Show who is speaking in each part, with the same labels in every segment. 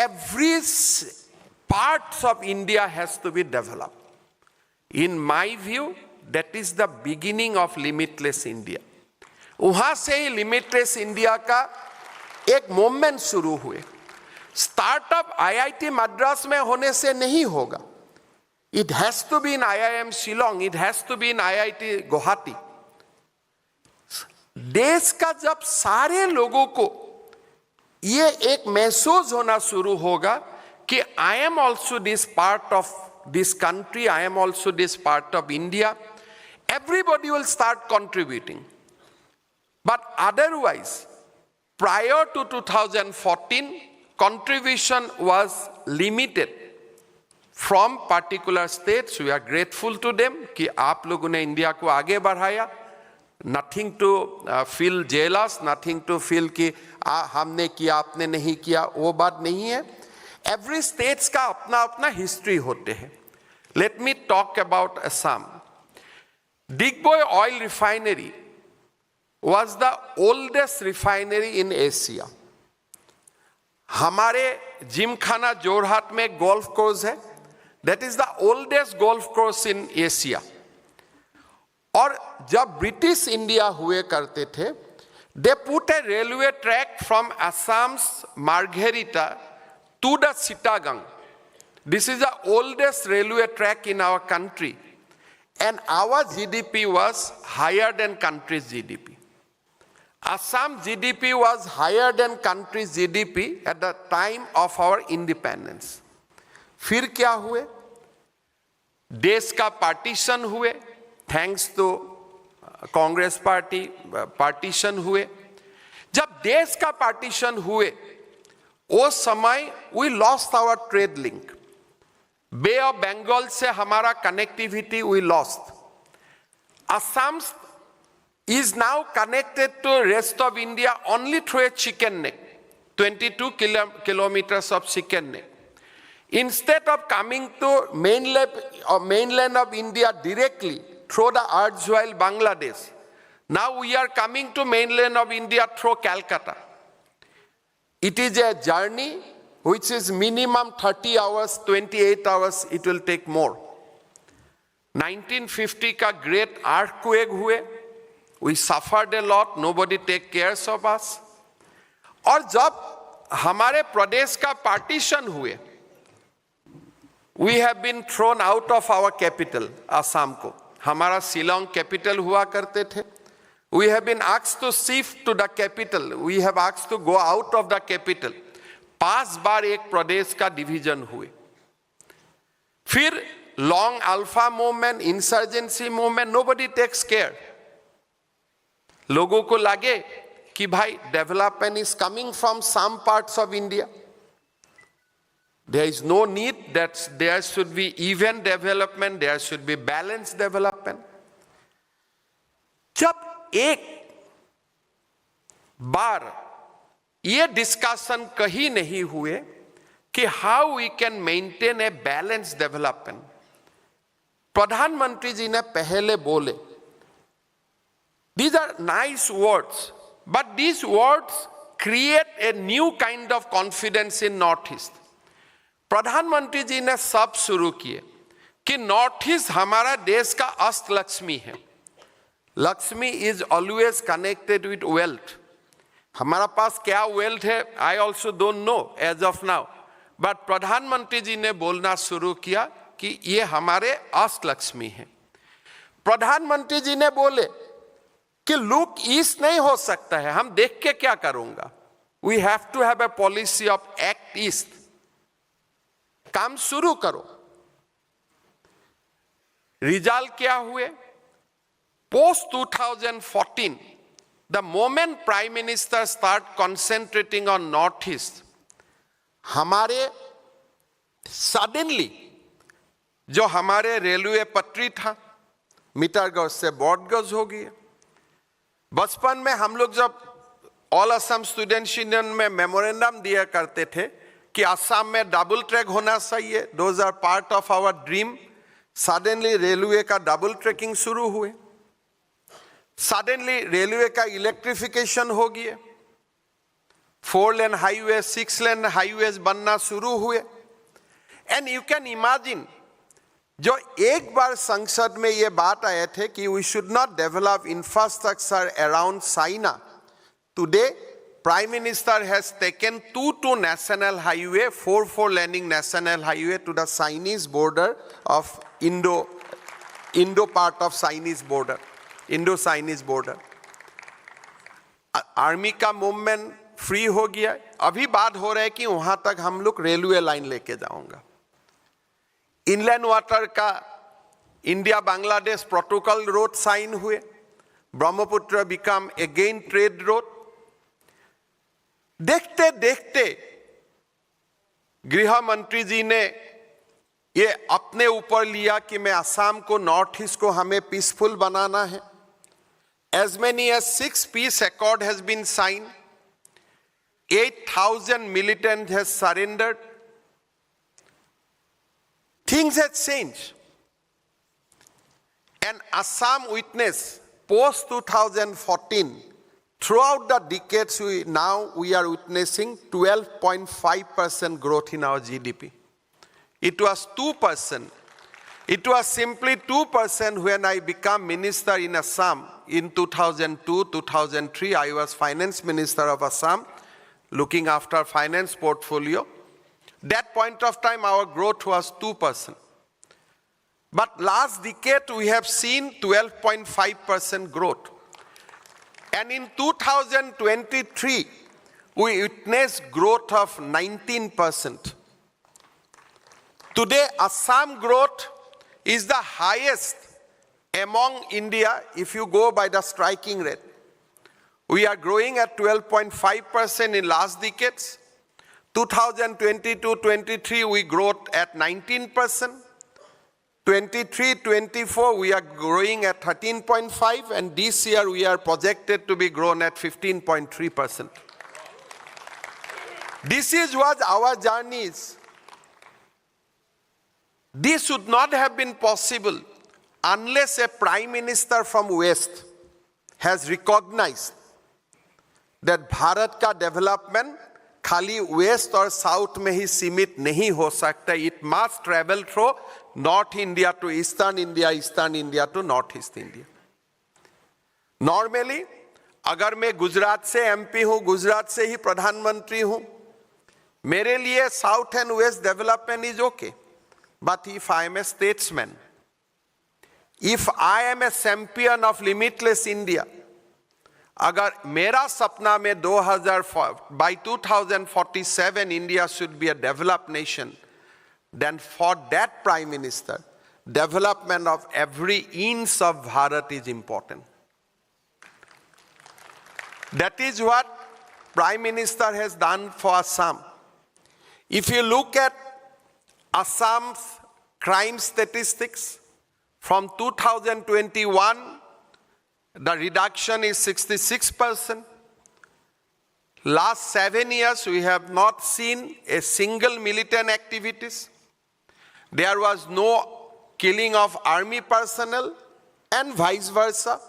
Speaker 1: every parts of India has to be developed. In my view, that is the beginning of Limitless India. वहां से ही limitless India का एक movement शुरू हुए. Startup IIT Madras में होने से नहीं होगा. It has to be in IIM Shillong, it has to be in IIT Guwahati. देश का जब सारे लोगों को ये एक महसूस होना शुरू होगा कि I am also this part of this country, I am also this part of India, everybody will start contributing. But otherwise, prior to 2014, contribution was limited from particular states. We are grateful to them कि आप लोगों ने India को आगे बढ़ाया. Nothing to feel jealous, nothing to feel कि हमने किया आपने नहीं किया, वो बात नहीं है. Every states का अपना अपना history होते हैं. Let me talk about Assam. Digboi Oil Refinery was the oldest refinery in Asia. हमारे जिमखाना जोरहाट में golf course है. That is the oldest golf course in Asia. और जब ब्रिटिश इंडिया हुए करते थे, they put a railway track from Assam's Margherita to the Chittagong. This is the oldest railway track in our country, and our GDP was higher than country's GDP. Assam GDP was higher than country's GDP at the time of our independence. फिर क्या हुए? देश का partition हुए, thanks to Congress party partition हुए. जब देश का पार्टीशन हुए, उस समय we lost our trade link. Bay of Bengal से हमारा connectivity we lost. Assam is now connected to rest of India only through a chicken neck, 22 kilometers of chicken neck. Instead of coming to mainland of India directly through the erstwhile Bangladesh, now we are coming to mainland of India through Calcutta. It is a journey which is minimum 30 hours, 28 hours, it will take more. 1950 का great earthquake हुए, we suffered a lot, nobody take care of us. और जब हमारे प्रदेश का partition हुए, we have been thrown out of our capital, Assam को. हमारा Shillong capital हुआ करते थे. We have been asked to shift to the capital. We have asked to go out of the capital. 5 बार एक प्रदेश का division हुए. फिर long alpha movement, insurgency movement, nobody takes care. लोगों को लगे कि भाई development is coming from some parts of India. There is no need that there should be even development, there should be balanced development. जब एक बार ये discussion कहीं नहीं हुए कि how we can maintain a balanced development, प्रधानमंत्री जी ने पहले बोले, these are nice words, but these words create a new kind of confidence in Northeast. प्रधानमंत्री जी ने सब शुरू किए कि नॉर्थ ईस्ट हमारा देश का अष्ट लक्ष्मी है. Lakshmi is always connected with wealth. हमारा पास क्या वेल्थ है, I also don't know as of now, but प्रधानमंत्री जी ने बोलना शुरू किया कि ये हमारे अष्ट लक्ष्मी है. प्रधानमंत्री जी ने बोले कि लुक ईस्ट नहीं हो सकता है, हम देख के क्या करूंगा. We have to have a policy of act east. काम शुरू करो. रिजल्ट क्या हुए? Post 2014, the moment Prime Minister start concentrating on Northeast, हमारे suddenly जो हमारे रेलवे पटरी था, मीटर गज से बॉड गज हो गई. बचपन में हम लोग जब ऑल असम स्टूडेंट्स यूनियन में मेमोरेंडम दिया करते थे कि असम में डबल ट्रैक होना चाहिए, those are part of our dream. Suddenly railway का डबल ट्रैकिंग शुरू हुए. सडनली रेलवे का इलेक्ट्रिफिकेशन हो गया. 4 लेन हाईवे, 6 लेन हाईवेज बनना शुरू हुए। एंड यू कैन इमेजिन, जो एक बार संसद में ये बात आए थे कि we should not develop infrastructure around China, today Prime Minister has taken two national highway, 4 laning national highway to the Chinese border of Indo part of Chinese border, Indo-Chinese border. Army का movement free हो गया। अभी बात हो रहा है कि वहां तक हम लोग रेलवे लाइन लेके जाऊंगा। इनलैंड वाटर का India Bangladesh protocol road sign हुए। Brahmaputra become again trade road. देखते देखते गृह मंत्री जी ने ये अपने ऊपर लिया कि मैं असम को, नॉर्थ ईस्ट को हमें पीसफुल बनाना है। As many as 6 peace accord has been signed. 8,000 militants has surrendered. Things have changed. And Assam witness post 2014, throughout the decades we are witnessing 12.5% growth in our GDP. It was 2%. It was simply 2% when I became minister in Assam in 2002, 2003. I was finance minister of Assam, looking after finance portfolio. That point of time, our growth was 2%. But last decade, we have seen 12.5% growth. And in 2023, we witnessed growth of 19%. Today, Assam growth is the highest among India if you go by the striking rate. We are growing at 12.5% in last decades. 2022-23 we growth at 19%. 23-24 we are growing at 13.5%, and this year we are projected to be grown at 15.3%. This is what our journey is. This would not have been possible unless a prime minister from West has recognized that Bharat ka development खाली waste और south में ही सीमित नहीं हो सकता. It must travel through North India to Eastern India, Eastern India to North East India. Normally, अगर मैं गुजरात से एमपी हूं, गुजरात से ही प्रधानमंत्री हूं, मेरे लिए south and west development is okay. But if I am a statesman, if I am a champion of limitless India, अगर मेरा सपना में by 2047 India should be a developed nation, then for that prime minister, development of every inch of Bharat is important. That is what Prime Minister has done for Assam. If you look at Assam's crime statistics, from 2021, the reduction is 66%. Last 7 years, we have not seen a single militant activities. There was no killing of army personnel and vice versa.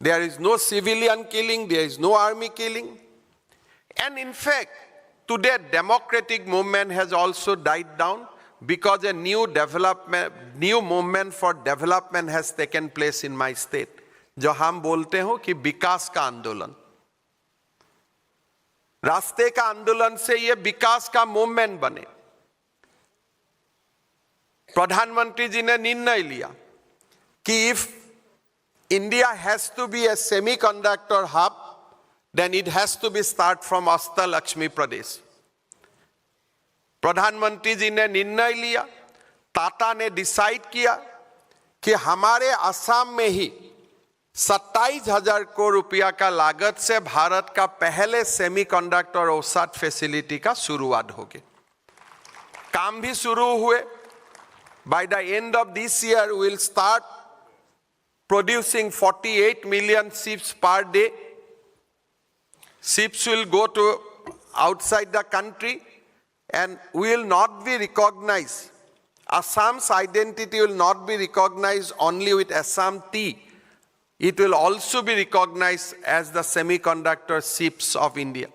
Speaker 1: There is no civilian killing, there is no army killing. And in fact, today democratic movement has also died down because a new movement for development has taken place in my state. जो हम बोलते हो कि विकास का आंदोलन, रास्ते का आंदोलन से ये विकास का मूवमेंट बने. प्रधानमंत्री जी ने निर्णय लिया कि if India has to be a semiconductor hub, then it has to be start from Ashtalakshmi Pradesh. प्रधानमंत्री जी ने निर्णय लिया, टाटा ने डिसाइड किया कि हमारे असम में ही 27,000 करोड़ रुपया का लागत से भारत का पहले सेमीकंडक्टर औसत फैसिलिटी का शुरुआत होगी. काम भी शुरू हुए. By the end of this year, we will start producing 48 million ships per day. Ships will go to outside the country and will not be recognized. Assam's identity will not be recognized only with Assam tea. It will also be recognized as the semiconductor ships of India.